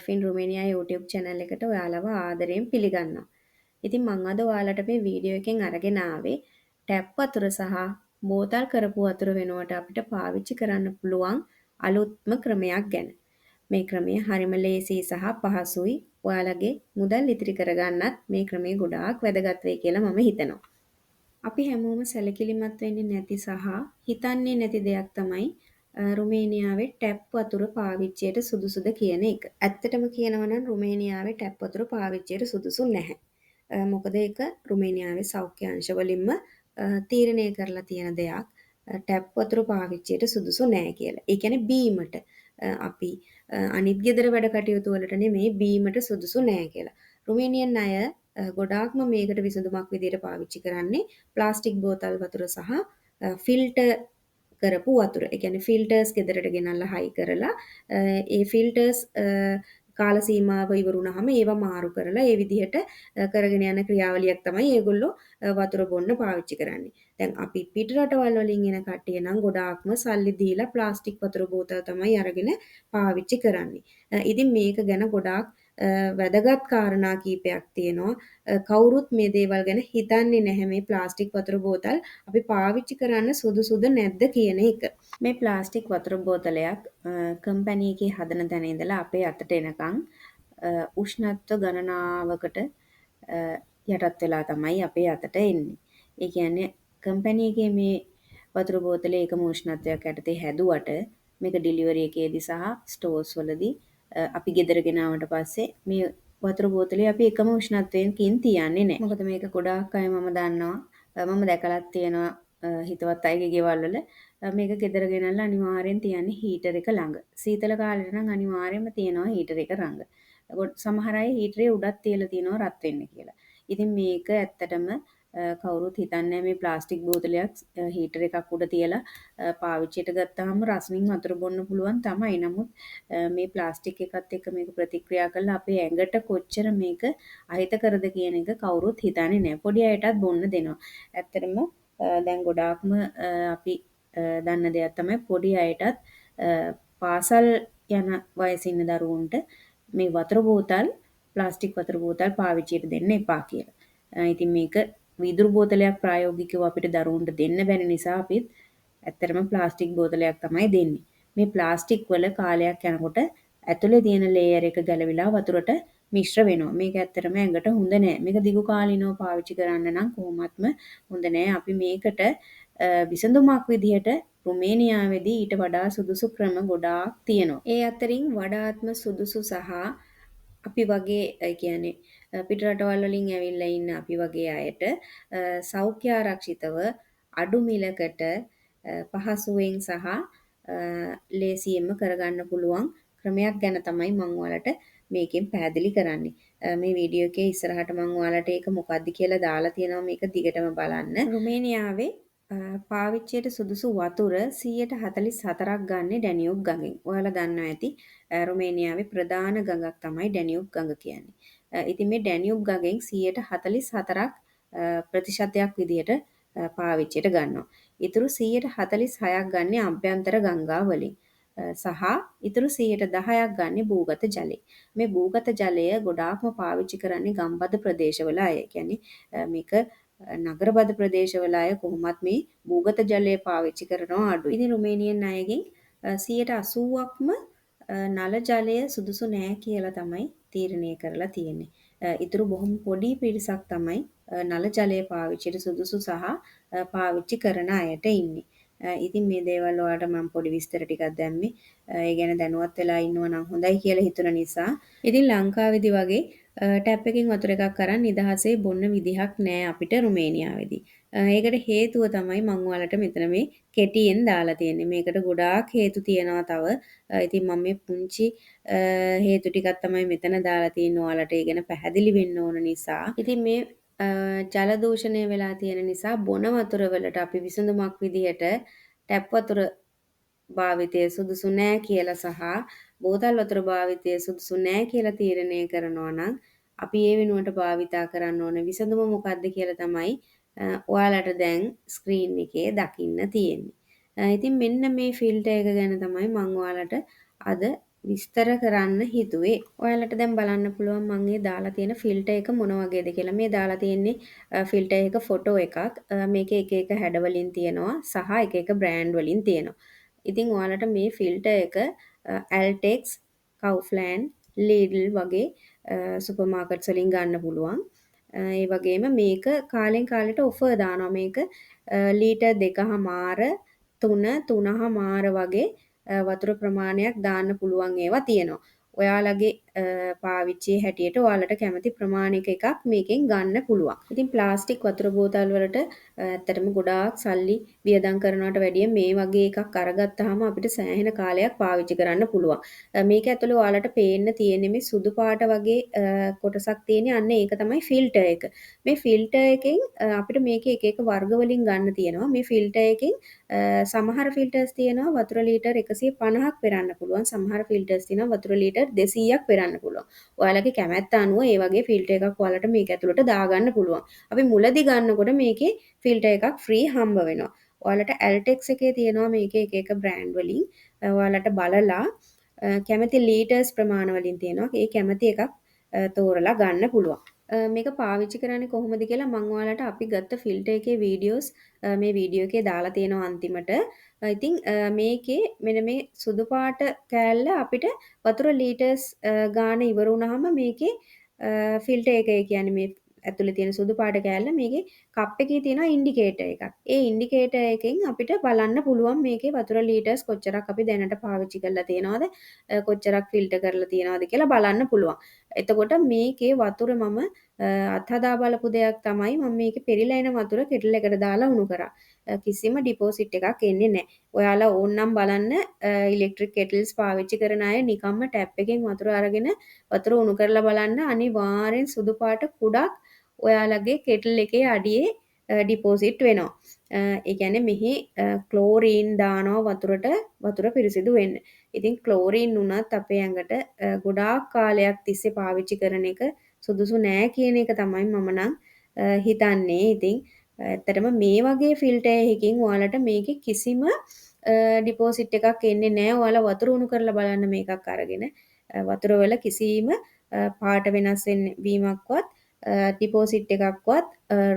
Dolphin Romania YouTube channel එකට ඔයාලව ආදරයෙන් පිළිගන්නවා. ඉතින් මම අද ඔයාලට මේ වීඩියෝ එකෙන් අරගෙන ආවේ ටැප් වතුර සහ බෝතල් කරපු වතුර වෙනුවට අපිට පාවිච්චි කරන්න පුළුවන් අලුත්ම ක්‍රමයක් ගැන. මේ ක්‍රමය හරිම ලේසි සහ පහසුයි. ඔයාලගේ මුදල් ඉතිරි කරගන්නත් මේ ක්‍රමය ගොඩාක් වැදගත් වෙයි කියලා මම හිතනවා. අපි හැමෝම සැලකිලිමත් වෙන්නේ නැති සහ හිතන්නේ නැති දෙයක් තමයි රුමේනියාවේ ටැප් වතුර පාවිච්චියට සුදුසුද කියන එක. ඇත්තටම කියනවා නම් රුමේනියාවේ ටැප් වතුර පාවිච්චියට සුදුසු නැහැ. මොකද ඒක රුමේනියාවේ සෞඛ්‍ය අංශ වලින්ම තීරණය කරලා තියෙන දෙයක්. ටැප් වතුර පාවිච්චියට සුදුසු නැහැ කියලා. ඒ කියන්නේ බීමට අපි අනිත් ගෙදර වැඩ කටයුතු වලට නෙමෙයි බීමට සුදුසු නැහැ කියලා. රුමේනියන් අය ගොඩාක්ම මේකට විසඳුමක් විදිහට පාවිච්චි කරන්නේ ප්ලාස්ටික් බෝතල් වතුර සහ ෆිල්ටර් කරපු වතුර. ඒ කියන්නේ ෆිල්ටර්ස් ගෙදරට ගෙනල්ලා හයි කරලා ඒ ෆිල්ටර්ස් කාල සීමාව ඉවරුනහම ඒවා මාරු කරලා ඒ විදිහට කරගෙන යන ක්‍රියාවලියක් තමයි ඒගොල්ලෝ වතුර බොන්න පාවිච්චි කරන්නේ. දැන් අපි පිට රටවල් වලින් එන කට්ටිය නම් ගොඩාක්ම සල්ලි දීලා ප්ලාස්ටික් වතුර බෝතල් තමයි අරගෙන පාවිච්චි කරන්නේ. ඉතින් මේක ගැන ගොඩාක් වැදගත් කාරණා කීපයක් තියෙනවා. කවුරුත් මේ දේවල් ගැන හිතන්නේ නැහැ මේ ප්ලාස්ටික් වතුර බෝතල් අපි පාවිච්චි කරන්න සුදුසුද නැද්ද කියන එක. මේ ප්ලාස්ටික් වතුර බෝතලයක් කම්පැනි එකේ හදන තැන ඉඳලා අපේ අතට එනකන් උෂ්ණත්ව ගණනාවකට යටත් වෙලා තමයි අපේ අතට එන්නේ. ඒ කියන්නේ කම්පැනි එකේ මේ වතුර බෝතලේ එකම උෂ්ණත්වයක් යටතේ හැදුවට මේක ඩිලිවරි එකේදී සහ ස්ටෝර්ස් වලදී අපි ගෙදර ගෙනාවට පස්සේ මේ වතුර බෝතලේ අපි එකම උෂ්ණත්වයකින් තියන්නේ නැහැ. මොකද මේක ගොඩාක් අය මම දන්නවා. මම දැකලත් තියෙනවා හිතවත් අයගේ ගෙවල් වල මේක ගෙදර ගෙනල්ලා අනිවාර්යෙන් තියන්නේ හීටර් එක ළඟ. සීතල කාලේ නම් අනිවාර්යෙන්ම තියනවා හීටර් එක ළඟ. සමහර අය හීටරේ උඩත් තියලා තියනවා රත් වෙන්න කියලා. ඉතින් මේක ඇත්තටම කවුරුත් හිතන්නේ මේ ප්ලාස්ටික් බෝතලයක් හීටර් එකක් උඩ තියලා පාවිච්චියට ගත්තාම රස්නින් වතුර බොන්න පුළුවන් තමයි. නමුත් මේ ප්ලාස්ටික් එකත් එක්ක මේක ප්‍රතික්‍රියා කරලා අපේ ඇඟට කොච්චර මේක අහිතකරද කියන එක කවුරුත් හිතන්නේ නැහැ. පොඩි අයටත් බොන්න දෙනවා. ඇත්තටම දැන් ගොඩාක්ම අපි දන්න දෙයක් තමයි පොඩි අයටත් පාසල් යන වයසේ ඉන්න දරුවන්ට මේ වතුර බෝතල් ප්ලාස්ටික් වතුර බෝතල් පාවිච්චියට දෙන්න එපා කියලා. ඉතින් මේක වීදුරු බෝතලයක් ප්‍රායෝගිකව අපිට දරුවන්ට දෙන්න බැරි නිසා අපිත් ඇත්තටම ප්ලාස්ටික් බෝතලයක් තමයි දෙන්නේ. මේ ප්ලාස්ටික් වල කාලයක් යනකොට ඇතුලේ තියෙන ලේයර් එක ගැලවිලා වතුරට මිශ්‍ර වෙනවා. මේක ඇත්තටම ඇඟට හොඳ නෑ. මේක දිගු කාලිනව පාවිච්චි කරන්න නම් කොහොමත්ම හොඳ නෑ. අපි මේකට විසඳුමක් විදිහට රුමේනියාවේදී ඊට වඩා සුදුසු ක්‍රම ගොඩාක් තියෙනවා. ඒ අතරින් වඩාත්ම සුදුසු සහ අපි වගේ කියන්නේ පිට රටවල් වලින් ඇවිල්ලා ඉන්න අපි වගේ අයට සෞඛ්‍ය ආරක්ෂිතව අඩු මිලකට පහසුවෙන් සහ ලේසියෙන්ම කරගන්න පුළුවන් ක්‍රමයක් ගැන තමයි මම ඔයාලට මේකෙන් පැහැදිලි කරන්නේ. මේ වීඩියෝ එකේ ඉස්සරහට මම ඔයාලට ඒක මොකක්ද කියලා දාලා තියෙනවා මේක දිගටම බලන්න. රුමේනියාවේ පාවිච්චියට සුදුසු වතුර 144ක් ගන්නේ ඩැනියුබ් ගඟෙන්. ඔයාලා දන්නවා ඇති රුමේනියාවේ ප්‍රධාන ගඟක් තමයි ඩැනියුබ් ගඟ කියන්නේ. ඉතින් මේ ඩැනියුබ් ගඟෙන් 144ක් ප්‍රතිශතයක් විදිහට පාවිච්චියට ගන්නවා. ඊටු 146ක් ගන්නේ අභ්‍යන්තර ගංගා වලින්. සහ ඊටු 110ක් ගන්නේ භූගත ජලය. මේ භූගත ජලය ගොඩාක්ම පාවිච්චි කරන්නේ ගම්බද ප්‍රදේශවල අය. කියන්නේ මේක නගරබද ප්‍රදේශවල අය කොහොමත් මේ භූගත ජලය පාවිච්චි කරනවා අඩුයි. ඉතින් රුමේනියන් අයගෙන් 80%ක්ම නල ජලය සුදුසු නෑ කියලා තමයි තීරණය කරලා තියෙන්නේ. ඊටු බොහොම පොඩි පිරිසක් තමයි නල ජලය පාවිච්චියට සුදුසු සහ පාවිච්චි කරන අයට ඉන්නේ. ඉතින් මේ දේවල් වලට මම පොඩි විස්තර ටිකක් දැම්මේ. ඒ ගැන දැනුවත් වෙලා ඉන්නවා නම් හොඳයි කියලා හිතුන නිසා. ඉතින් ලංකාවේදී වගේ ටැප් එකකින් වතුර එකක් අරන් නිදහසේ බොන්න විදිහක් නෑ අපිට රුමේනියාවේදී. ඒකට හේතුව තමයි මම ඔයාලට මෙතන මේ කෙටියෙන් දාලා තියෙන්නේ. මේකට ගොඩාක් හේතු තියෙනවා තව. ඉතින් මම මේ පුංචි හේතු ටිකක් තමයි මෙතන දාලා තියෙන්නේ ඔයාලට ඒ ගැන පැහැදිලි වෙන්න ඕන නිසා. ඉතින් මේ ජල දූෂණය වෙලා තියෙන නිසා බොන වතුර වලට අපි විසඳුමක් විදිහට ටැප් වතුර භාවිතය සුදුසු නෑ කියලා සහ බෝතල් වතුර භාවිතය සුදුසු නෑ කියලා තීරණය කරනවා නම් අපි ඒ වෙනුවට භාවිතා කරන්න ඕන විසඳුම මොකක්ද කියලා තමයි ඔයාලට දැන් ස්ක්‍රීන් එකේ දකින්න තියෙන්නේ. ඉතින් මෙන්න මේ ෆිල්ටර් එක ගැන තමයි මම ඔයාලට අද විස්තර කරන්න හිතුවේ. ඔයාලට දැන් බලන්න පුළුවන් මම මේ දාලා තියෙන ෆිල්ටර් එක මොන වගේද කියලා. මේ දාලා තියෙන්නේ ෆිල්ටර් එක ෆොටෝ එකක්. මේකේ එක එක හැඩ වලින් තියෙනවා සහ එක එක බ්‍රෑන්ඩ් වලින් තියෙනවා. ඉතින් ඔයාලට මේ ෆිල්ටර් එක Altex, Kaufland, Lidl වගේ සුපර් මාකට්ස් වලින් ගන්න පුළුවන්. ඒ වගේම මේක කාලෙන් කාලෙට ඔෆර් දානවා. මේක ලීටර් 2.5 3.5 වගේ වතුර ප්‍රමාණයක් දාන්න පුළුවන් ඒවා තියෙනවා. ඔයාලගේ පාවිච්චියේ හැටියට ඔයාලට කැමති ප්‍රමාණයක එකක් මේකෙන් ගන්න පුළුවන්. ඉතින් ප්ලාස්ටික් වතුර බෝතල් වලට ඇත්තටම ගොඩාක් සල්ලි වියදම් කරනවට වැඩිය මේ වගේ එකක් අරගත්තාම අපිට සෑහෙන කාලයක් පාවිච්චි කරන්න පුළුවන්. මේක ඇතුළේ ඔයාලට පේන්න තියෙන්නේ මේ සුදු පාට වගේ කොටසක් තියෙන්නේ අන්න ඒක තමයි ෆිල්ටර් එක. මේ ෆිල්ටර් එකෙන් අපිට මේකේ එක එක වර්ග වලින් ගන්න තියෙනවා. මේ ෆිල්ටර් එකෙන් සමහර ෆිල්ටර්ස් තියෙනවා වතුර ලීටර් 150ක් පෙරන්න පුළුවන්. සමහර ෆිල්ටර්ස් තියෙනවා වතුර ලීටර් 200ක් පෙරන්න පුළුවන්. ඔයාලගේ කැමැත්ත අනුව ඒ වගේ ෆිල්ටර් එකක් ඔයාලට මේක ඇතුළට දාගන්න පුළුවන්. අපි මුලදී ගන්නකොට මේකේ ෆිල්ටර් එකක් ෆ්‍රී හම්බ වෙනවා. ඔයාලට Altex එකේ තියෙනවා මේකේ එක එක බ්‍රෑන්ඩ් වලින්. ඔයාලට බලලා කැමති ලීටර්ස් ප්‍රමාණ වලින් තියෙනවා. ඒ කැමති එකක් තෝරලා ගන්න පුළුවන්. මේක පාවිච්චි කරන්නේ කොහොමද කියලා මම ඔයාලට අපි ගත්ත ෆිල්ටර් එකේ වීඩියෝස් මේ වීඩියෝ එකේ දාලා තියෙනවා අන්තිමට. ඉතින් මේකේ මෙන්න මේ සුදු පාට කෑල්ල අපිට වතුර ලීටර්ස් ගාන ඉවර වුණාම මේකේ ෆිල්ටර් එක කියන්නේ මේ ඇතුලේ තියෙන සුදු පාට කෑල්ල මේකේ කප් එකේ තියෙන ඉන්ඩිකේටර් එකක්. ඒ ඉන්ඩිකේටර් එකෙන් අපිට බලන්න පුළුවන් මේකේ වතුර ලීටර්ස් කොච්චරක් අපි දැනට පාවිච්චි කරලා තියෙනවද කොච්චරක් ෆිල්ටර් කරලා තියෙනවද කියලා බලන්න පුළුවන්. එතකොට මේකේ වතුර මම අත්හදා බලපු දෙයක් තමයි මම මේකේ පෙරිලා එන වතුර කෙටල් එකට දාලා උණු කරා. කිසිම ඩිපොසිට් එකක් එන්නේ නැහැ. ඔයාලා ඕනනම් බලන්න ඉලෙක්ට්‍රික් කෙටල්ස් පාවිච්චි කරන අය නිකම්ම ටැප් එකෙන් වතුර අරගෙන වතුර උණු කරලා බලන්න අනිවාර්යෙන් සුදු පාට කුඩක් ඔයාලගේ කෙටල් එකේ අඩියේ ඩිපොසිට් වෙනවා. ඒ කියන්නේ මෙහි ක්ලෝරීන් දානවා වතුරට වතුර පිරිසිදු වෙන්න. ඉතින් ක්ලෝරීන් උනත් අපේ ඇඟට ගොඩාක් කාලයක් තිස්සේ පාවිච්චි කරන එක සුදුසු නෑ කියන එක තමයි මම නම් හිතන්නේ. ඉතින් ඇත්තටම මේ වගේ ෆිල්ටර් එකකින් ඔයාලට මේකේ කිසිම ඩිපොසිට් එකක් එන්නේ නෑ. ඔයාලා වතුර උණු කරලා බලන්න මේකක් අරගෙන. වතුර වල කිසිම පාට වෙනස් වීමක්වත් ඩිපොසිට් එකක්වත්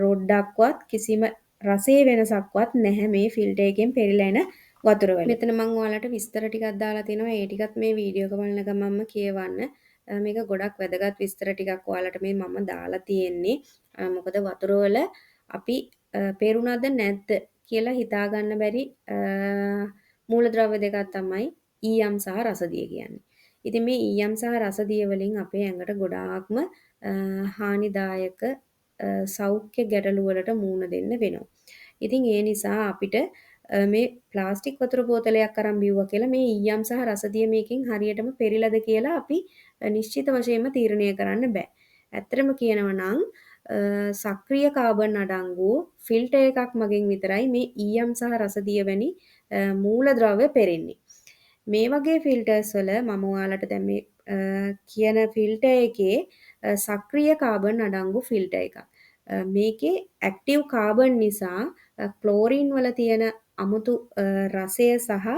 රොඩ්ඩක්වත් කිසිම රසයේ වෙනසක්වත් නැහැ මේ ෆිල්ටර් එකෙන් පෙරිලා එන වතුර වල. මෙතන මම ඔයාලට විස්තර ටිකක් දාලා තිනවා. ඒ ටිකත් මේ වීඩියෝ එක බලන ගමන්ම කියවන්න. මේක ගොඩක් වැදගත් විස්තර ටිකක් ඔයාලට මේ මම දාලා තියෙන්නේ. මොකද වතුර වල අපි පෙරුණාද නැද්ද කියලා හිතාගන්න බැරි මූලද්‍රව්‍ය දෙකක් තමයි ඊයම් සහ රසදිය කියන්නේ. ඉතින් මේ ඊයම් සහ රසදිය වලින් අපේ ඇඟට ගොඩාක්ම හානිදායක සෞඛ්‍ය ගැටලු වලට මුහුණ දෙන්න වෙනවා. ඉතින් ඒ නිසා අපිට මේ ප්ලාස්ටික් වතුර බෝතලයක් අරන් බිව්වා කියලා මේ ඊයම් සහ රසදිය මේකෙන් හරියටම පෙරිලාද කියලා අපි නිශ්චිත වශයෙන්ම තීරණය කරන්න බෑ. ඇත්තටම කියනවා නම් සක්‍රීය කාබන් අඩංගු ෆිල්ටර් එකක් මගින් විතරයි මේ ඊයම් සහ රසදිය වැනි මූලද්‍රව්‍ය පෙරෙන්නේ. මේ වගේ ෆිල්ටර්ස් වල මම ඔයාලට දැන් මේ කියන ෆිල්ටර් එකේ සක්‍රීය කාබන් අඩංගු ෆිල්ටර් එකක්. මේකේ ඇක්ටිව් කාබන් නිසා ක්ලෝරින් වල තියෙන අමුතු රසය සහ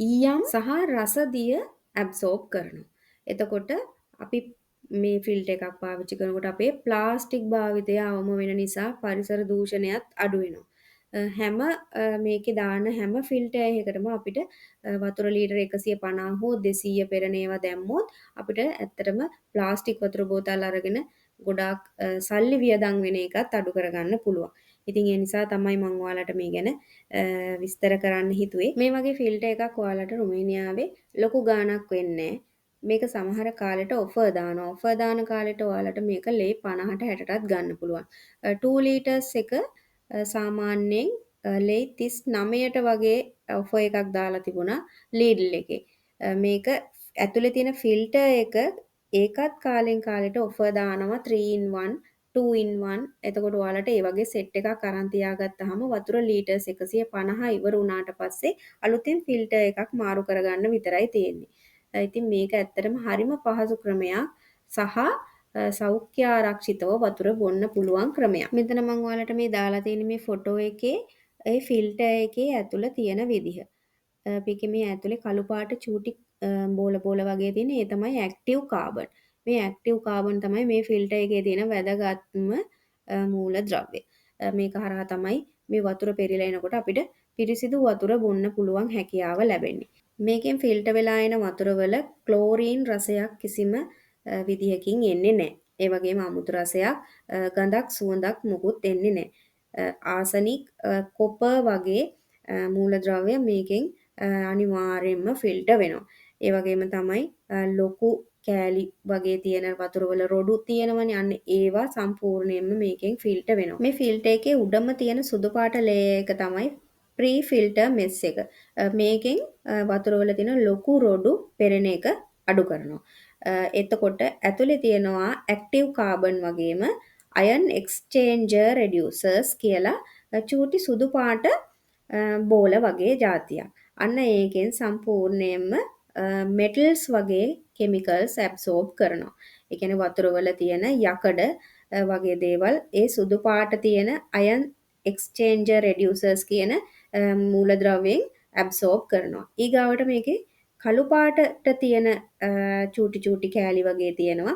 ඊයම් සහ රසදිය ඇබ්සෝබ් කරනවා. එතකොට අපි මේ ෆිල්ටර් එකක් පාවිච්චි කරනකොට අපේ ප්ලාස්ටික් භාවිතය අවම වෙන නිසා පරිසර දූෂණයත් අඩු වෙනවා. හැම මේකේ දාන හැම ෆිල්ටර් එකකටම අපිට වතුර ලීටර 150 හෝ 200 පෙරන ඒවා දැම්මොත් අපිට ඇත්තටම ප්ලාස්ටික් වතුර බෝතල් අරගෙන ගොඩාක් සල්ලි වියදම් වෙන එකත් අඩු කරගන්න පුළුවන්. ඉතින් ඒ නිසා තමයි මම ඔයාලට මේ ගැන විස්තර කරන්න හිතුවේ. මේ වගේ ෆිල්ටර් එකක් ඔයාලට රුමේනියාවේ ලොකු ගාණක් වෙන්නේ මේක සමහර කාලෙට ඔෆර් දානවා. ඔෆර් දාන කාලෙට ඔයාලට මේක ලේ 50ට 60ටත් ගන්න පුළුවන්. 2 ලීටර්ස් එක සාමාන්‍යයෙන් ලේ 39ට වගේ ඔෆර් එකක් දාලා තිබුණා ලීඩල් එකේ. මේක ඇතුලේ තියෙන ෆිල්ටර් එක ඒකත් කාලෙන් කාලෙට ඔෆර් දානවා 3 in 1 2 in 1. එතකොට ඔයාලට ඒ වගේ සෙට් එකක් අරන් තියාගත්තාම වතුර ලීටර්ස් 150 ඉවර වුණාට පස්සේ අලුතින් ෆිල්ටර් එකක් මාරු කරගන්න විතරයි තියෙන්නේ. ඉතින් මේක ඇත්තටම හරිම පහසු ක්‍රමයක් සහ සෞඛ්‍ය ආරක්ෂිතව වතුර බොන්න පුළුවන් ක්‍රමයක්. මෙතන මම ඔයාලට මේ දාලා තියෙන මේ ෆොටෝ එකේ ඒ ෆිල්ටර් එකේ ඇතුළ තියෙන විදිහ. මේකේ මේ ඇතුලේ කළු පාට චූටි බෝල බෝල වගේ තියෙන ඒ තමයි ඇක්ටිව් කාබන්. මේ ඇක්ටිව් කාබන් තමයි මේ ෆිල්ටර් එකේ තියෙන වැදගත්ම මූලද්‍රව්‍ය. මේක හරහා තමයි මේ වතුර පෙරිලා එනකොට අපිට පිරිසිදු වතුර බොන්න පුළුවන් හැකියාව ලැබෙන්නේ. මේකෙන් ෆිල්ටර් වෙලා එන වතුරවල ක්ලෝරීන් රසයක් කිසිම විදිහකින් එන්නේ නැහැ. ඒ වගේම අමුතු රසයක්, ගඳක්, සුවඳක් මුකුත් එන්නේ නැහැ. ආසනික්, කොපර් වගේ මූලද්‍රව්‍ය මේකෙන් අනිවාර්යයෙන්ම ෆිල්ටර් වෙනවා. ඒ වගේම තමයි ලොකු කෑලි වගේ තියෙන වතුරවල රොඩු තියෙනවනේ අන්න ඒවා සම්පූර්ණයෙන්ම මේකෙන් ෆිල්ටර් වෙනවා. මේ ෆිල්ටර් එකේ උඩම තියෙන සුදු පාට ලේයර් එක තමයි ප්‍රී ෆිල්ටර් මෙස් එක. මේකෙන් වතුරවල තියෙන ලොකු රොඩු පෙරෙන එක අඩු කරනවා. එතකොට ඇතුලේ තියෙනවා ඇක්ටිව් කාබන් වගේම අයන් එක්ස්චේන්ජර් රෙඩියුසර්ස් කියලා චූටි සුදු පාට බෝල වගේ જાතියක්. අන්න ඒකෙන් සම්පූර්ණයෙන්ම මෙටල්ස් වගේ කෙමිකල්ස් ඇබ්සෝබ් කරනවා. ඒ කියන්නේ වතුරවල තියෙන යකඩ වගේ දේවල් ඒ සුදු පාට තියෙන අයන් එක්ස්චේන්ජර් රෙඩියුසර්ස් කියන මූලද්‍රව්‍යයෙන් ඇබ්සෝබ් කරනවා. ඊගාවට මේකේ කළු පාටට තියෙන චූටි චූටි කෑලි වගේ තියෙනවා.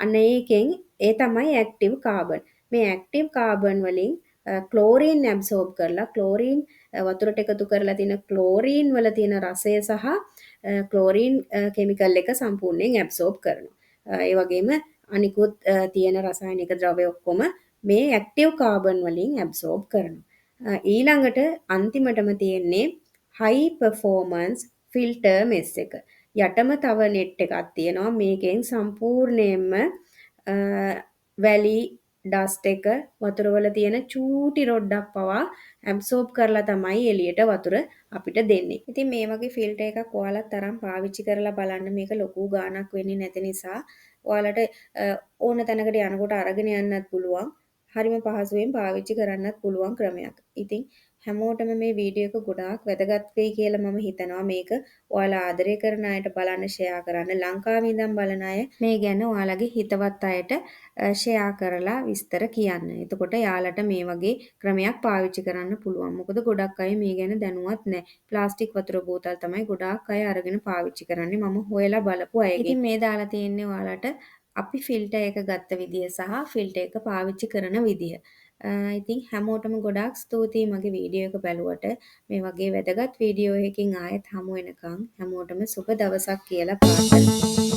අන්න ඒකෙන් ඒ තමයි ඇක්ටිව් කාබන්. මේ ඇක්ටිව් කාබන් වලින් ක්ලෝරීන් ඇබ්සෝබ් කරලා ක්ලෝරීන් වතුරට එකතු කරලා තියෙන ක්ලෝරීන් වල තියෙන රසය සහ ක්ලෝරීන් කෙමිකල් එක සම්පූර්ණයෙන් ඇබ්සෝබ් කරනවා. ඒ වගේම අනිකුත් තියෙන රසායනික ද්‍රව්‍ය ඔක්කොම මේ ඇක්ටිව් කාබන් වලින් ඇබ්සෝබ් කරනවා. ඊළඟට අන්තිමටම තියෙන්නේ හයි පර්ෆෝමන්ස් ෆිල්ටර් මෙස් එක. යටම තව නෙට් එකක් තියෙනවා. මේකෙන් සම්පූර්ණයෙන්ම වැලි ඩස්ට් එක වතුරවල තියෙන චූටි රොඩ්ඩක් පවා ඇබ්සෝබ් කරලා තමයි එළියට වතුර අපිට දෙන්නේ. ඉතින් මේ වගේ ෆිල්ටර් එකක් ඔයාලත් තරම් පාවිච්චි කරලා බලන්න. මේක ලොකු ගාණක් වෙන්නේ නැති නිසා ඔයාලට ඕන තැනකට යනකොට අරගෙන යන්නත් පුළුවන්. හරිම පහසුවෙන් පාවිච්චි කරන්නත් පුළුවන් ක්‍රමයක්. ඉතින් හැමෝටම මේ වීඩියෝ එක ගොඩාක් වැදගත් වෙයි කියලා මම හිතනවා. මේක ඔයාලා ආදරය කරන අයට බලන්න ෂෙයා කරන්න. ලංකාවේ ඉඳන් බලන අය මේ ගැන ඔයාලගේ හිතවත් අයට ෂෙයා කරලා විස්තර කියන්න. එතකොට යාලට මේ වගේ ක්‍රමයක් පාවිච්චි කරන්න පුළුවන්. මොකද ගොඩක් අය මේ ගැන දැනුවත් නැහැ. ප්ලාස්ටික් වතුර බෝතල් තමයි ගොඩාක් අය අරගෙන පාවිච්චි කරන්නේ. මම හොයලා බලපු අයගෙන්. ඉතින් මේ දාලා තියෙන්නේ ඔයාලට අපි ෆිල්ටර් එක ගත්ත විදිය සහ ෆිල්ටර් එක පාවිච්චි කරන විදිය. ඉතින් හැමෝටම ගොඩාක් ස්තුතියි මගේ වීඩියෝ එක බැලුවට. මේ වගේ වැදගත් වීඩියෝ එකකින් ආයෙත් හමු වෙනකන් හැමෝටම සුබ දවසක් කියලා ප්‍රාර්ථනා